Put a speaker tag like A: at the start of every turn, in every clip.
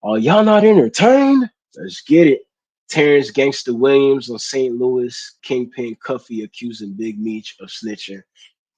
A: Y'all not entertained? Let's get it. Terrance Gangsta Williams on St. Louis, Kingpin Cuffy accusing Big Meech of snitching.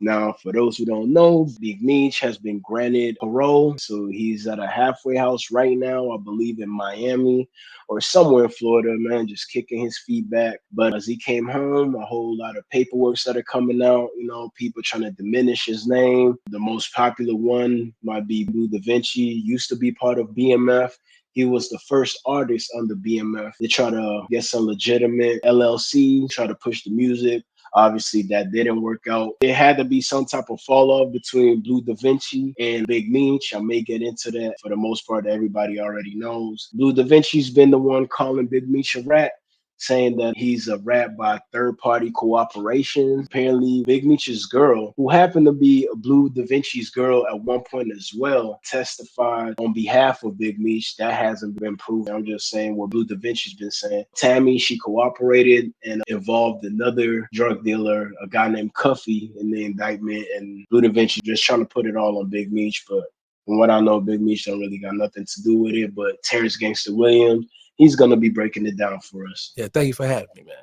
A: Now, for those who don't know, Big Meech has been granted parole. So he's at a halfway house right now, I believe in Miami or somewhere in Florida, man, just kicking his feet back. But as he came home, a whole lot of paperwork started coming out, people trying to diminish his name. The most popular one might be Blue DaVinci, used to be part of BMF. He was the first artist under BMF. They try to get some legitimate LLC, try to push the music. Obviously, that didn't work out. There had to be some type of fall off between Blue DaVinci and Big Meech. I may get into that. For the most part, everybody already knows. Blue DaVinci's been the one calling Big Meech a rat, saying that he's a rat by third-party cooperation. Apparently, Big Meech's girl, who happened to be Blue DaVinci's girl at one point as well, testified on behalf of Big Meech. That hasn't been proven. I'm just saying what Blue DaVinci's been saying. Tammy, she cooperated and involved another drug dealer, a guy named Cuffy, in the indictment. And Blue DaVinci just trying to put it all on Big Meech. But from what I know, Big Meech don't really got nothing to do with it. But Terrance Gangsta Williams, he's going to be breaking it down for us.
B: Yeah, thank you for having me, man.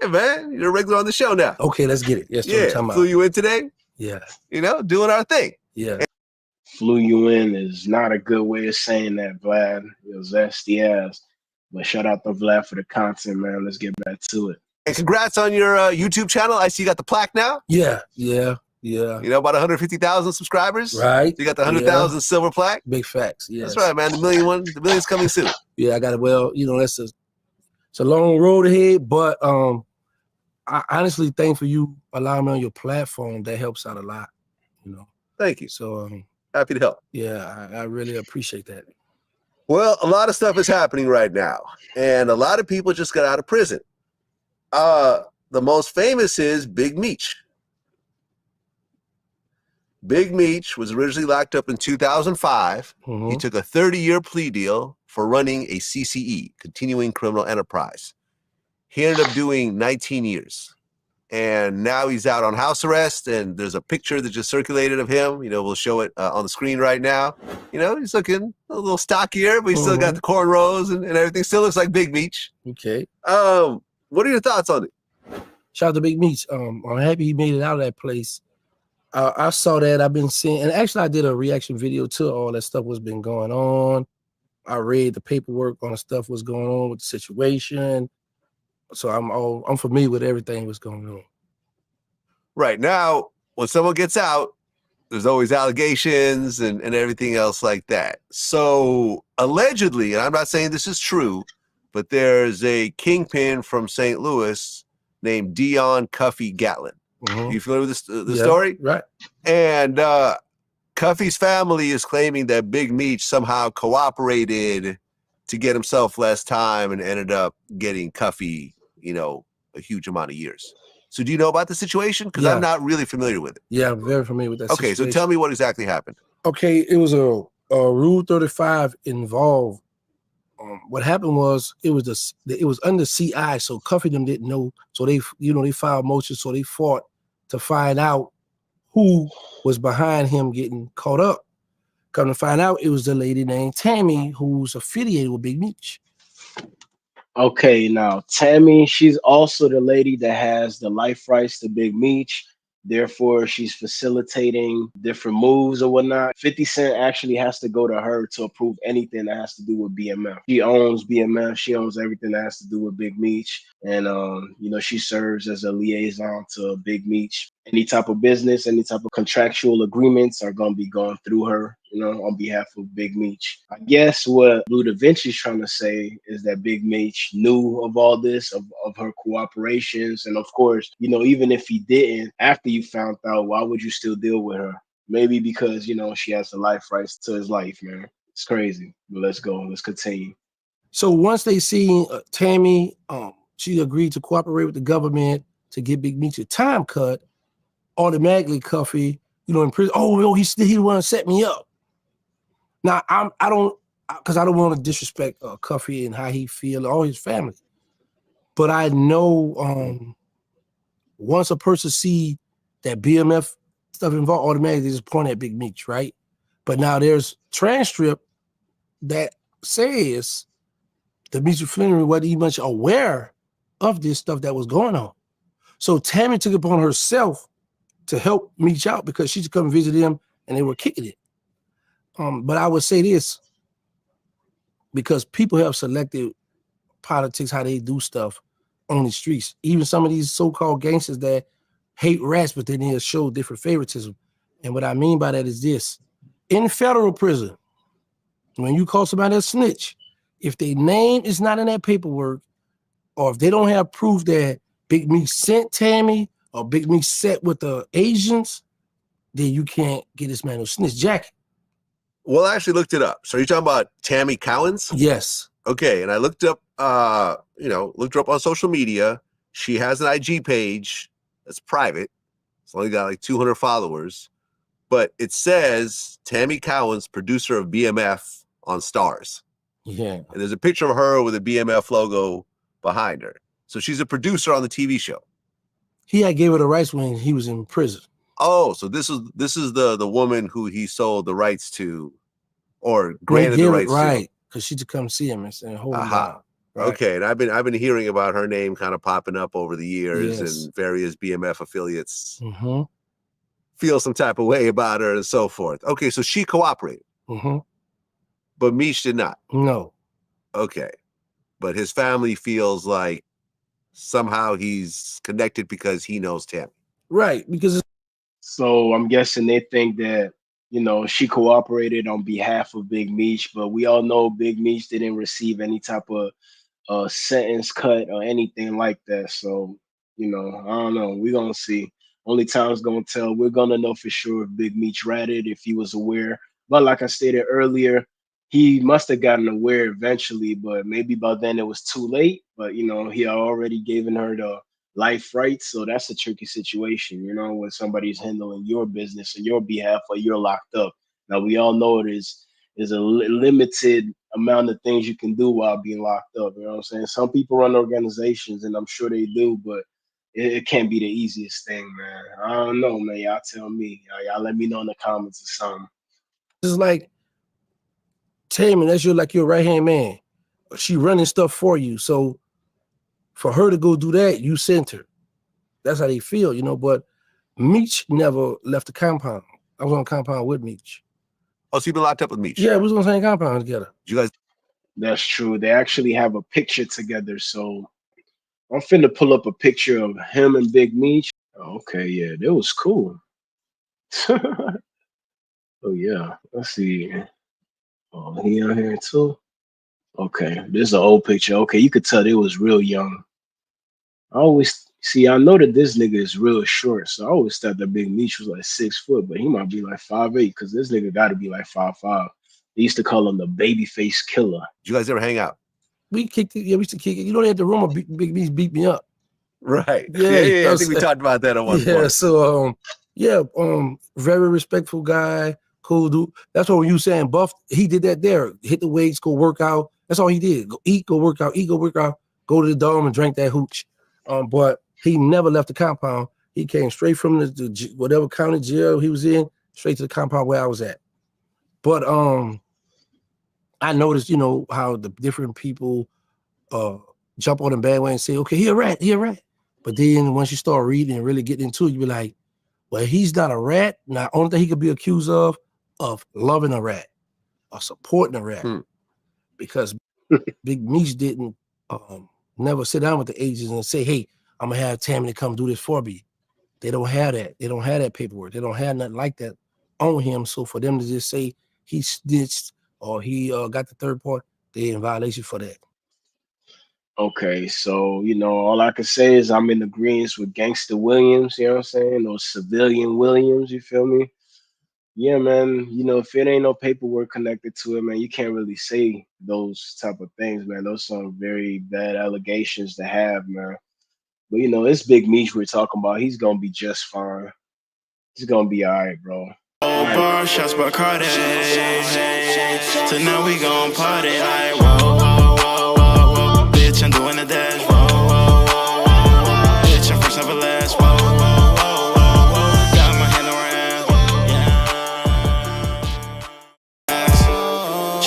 C: Yeah, man. You're a regular on the show now.
B: Okay, let's get it. Yes,
C: yeah, flew you in today.
B: Yeah.
C: Doing our thing.
B: Yeah.
A: Flew you in is not a good way of saying that, Vlad. It was zesty ass. But shout out to Vlad for the content, man. Let's get back to it.
C: And congrats on your YouTube channel. I see you got the plaque now.
B: Yeah.
C: About 150,000 subscribers.
B: Right.
C: So you got the 100,000 silver plaque.
B: Big facts. Yeah.
C: That's right, man. The million's coming soon.
B: Yeah, I got it. Well, it's a long road ahead, but I honestly thank for you allowing me on your platform. That helps out a lot.
C: Thank you.
B: So
C: happy to help.
B: Yeah, I really appreciate that.
C: Well, a lot of stuff is happening right now, and a lot of people just got out of prison. The most famous is Big Meech. Big Meech was originally locked up in 2005.
B: Mm-hmm.
C: He took a 30-year plea deal for running a CCE, continuing criminal enterprise. He ended up doing 19 years. And now he's out on house arrest, and there's a picture that just circulated of him. We'll show it on the screen right now. He's looking a little stockier, but he's still got the cornrows and everything. Still looks like Big Meech.
B: Okay.
C: What are your thoughts on it?
B: Shout out to Big Meech. I'm happy he made it out of that place. I saw that. I've been seeing, and actually I did a reaction video to all that stuff what's been going on. I read the paperwork on the stuff what's going on with the situation. So I'm familiar with everything what's going on.
C: Right. Now, when someone gets out, there's always allegations and everything else like that. So allegedly, and I'm not saying this is true, but there's a kingpin from St. Louis named Dion Cuffy Gatlin.
B: Mm-hmm.
C: You familiar with the story?
B: Right.
C: And Cuffy's family is claiming that Big Meech somehow cooperated to get himself less time and ended up getting Cuffy, a huge amount of years. So do you know about the situation? Because I'm not really familiar with it.
B: Yeah, I'm very familiar with that
C: situation. So tell me what exactly happened.
B: Okay, it was a Rule 35 involved. What happened was it was under CI, so Cuffy them didn't know. So they filed motions, so they fought to find out who was behind him getting caught up. Come to find out, it was the lady named Tammy who's affiliated with Big Meech.
A: Okay, now Tammy, she's also the lady that has the life rights to Big Meech. Therefore, she's facilitating different moves or whatnot. 50 Cent actually has to go to her to approve anything that has to do with BMF. She owns BMF. She owns everything that has to do with Big Meech. And, she serves as a liaison to Big Meech. Any type of business, any type of contractual agreements are going to be going through her, on behalf of Big Meech. I guess what Blue DaVinci's trying to say is that Big Meech knew of all this, of her cooperations. And of course, even if he didn't, after you found out, why would you still deal with her? Maybe because, she has the life rights to his life, man. It's crazy. But let's go. Let's continue.
B: So once they see Tammy, she agreed to cooperate with the government to get Big Meech a time cut, automatically Cuffy, in prison. Oh, no, he want to set me up. Now I don't want to disrespect Cuffy and how he feel, all his family. But I know once a person see that BMF stuff involved, automatically they just point at Big Meech, right? But now there's transcript that says the mutual friend wasn't even much aware of this stuff that was going on. So Tammy took it upon herself to help Meech out because she used to come visit him and they were kicking it. But I would say this, because people have selected politics, how they do stuff on the streets. Even some of these so-called gangsters that hate rats, but then they'll show different favoritism. And what I mean by that is this. In federal prison, when you call somebody a snitch, if their name is not in that paperwork, or if they don't have proof that Big Meech sent Tammy or Big Meech sat with the Asians, then you can't get this man a snitch jacket.
C: Well, I actually looked it up. So you're talking about Tammy Cowens?
B: Yes.
C: Okay, and I looked up, looked her up on social media. She has an IG page that's private. It's only got like 200 followers, but it says Tammy Cowens, producer of BMF on Stars.
B: Yeah.
C: And there's a picture of her with a BMF logo behind her. So she's a producer on the TV show.
B: He had gave her the rights when he was in prison.
C: Oh, so this is the woman who he sold the rights to, or granted the rights to.
B: Right, because she just come see him and say, hold him down. Right.
C: Okay, and I've been hearing about her name kind of popping up over the years, and various BMF affiliates feel some type of way about her and so forth. Okay, so she cooperated, but Meech did not.
B: No.
C: Okay, but his family feels like somehow he's connected because he knows Tammy.
B: Right, because
A: so I'm guessing they think that, you know, she cooperated on behalf of Big Meech, but we all know Big Meech didn't receive any type of sentence cut or anything like that. So, you know, I don't know. We're going to see. Only time's going to tell. We're going to know for sure if Big Meech ratted, if he was aware. But like I stated earlier, he must have gotten aware eventually, but maybe by then it was too late. But, you know, he already given her the life rights. So that's a tricky situation, you know, when somebody's handling your business on your behalf or you're locked up. Now, we all know it is a limited amount of things you can do while being locked up. You know what I'm saying? Some people run organizations, and I'm sure they do, but it can't be the easiest thing, man. I don't know, man. Y'all tell me. Y'all let me know in the comments or something.
B: It's like, Tammy, that's your right-hand man. She running stuff for you. So for her to go do that, you sent her. That's how they feel, you know. But Meech never left the compound. I was on compound with Meech.
C: Oh, so you've been locked up with Meech?
B: Yeah, we was on the same compound together.
C: You guys?
A: That's true. They actually have a picture together. So I'm finna pull up a picture of him and Big Meech. Okay, yeah, that was cool. Oh yeah, let's see. Oh, he out here too. Okay, this is an old picture. Okay, you could tell they was real young. I always see. I know that this nigga is real short, so I always thought that Big Meech was like 6 foot, but he might be like 5'8", because this nigga got to be like 5'5". They used to call him the babyface killer.
C: Did you guys ever hang out?
B: We kicked it. Yeah, we used to kick it. You know, they had the rumor Big Meech beat me up.
C: Right. Yeah. I think we talked about that on one point.
B: Yeah. So very respectful guy, cool dude. That's what you saying, Buff. He did that there. Hit the weights, go work out. That's all he did. Go eat, go work out. Eat, go work out. Go to the dome and drink that hooch. But he never left the compound. He came straight from the whatever county jail he was in, straight to the compound where I was at. But I noticed, you know, how the different people jump on the bandwagon and say, okay, he a rat. But then once you start reading and really getting into it, you be like, well, he's not a rat. Now, only thing he could be accused of loving a rat or supporting a rat. Because Big Meech didn't never sit down with the agents and say, hey, I'm going to have Tammy to come do this for me. They don't have that. They don't have that paperwork. They don't have nothing like that on him. So for them to just say he snitched or he got the third part, they're in violation for that.
A: Okay, so, you know, all I can say is I'm in agreement with Gangsta Williams, you know what I'm saying? Or Civilian Williams, you feel me? Yeah, man, you know, if it ain't no paperwork connected to it, man, you can't really say those type of things, man. Those are some very bad allegations to have, man. But, you know, it's Big Meech we're talking about. He's going to be just fine. He's going to be all right, bro.
D: Bar shots by Cardi. Tonight we gon' party like whoa, whoa, whoa, whoa, whoa. Bitch, I'm doing the dash. Whoa, whoa, whoa, whoa, whoa. Bitch, I'm first never last. Whoa, whoa, whoa, whoa, whoa. Got my hand around. Yeah.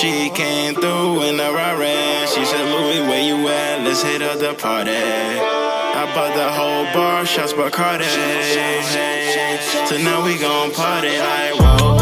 D: She came through in a Rari. She said, Louis, where you at? Let's hit up the party. I bought the whole bar, shots Bacardi. So now we gon' party like, whoa.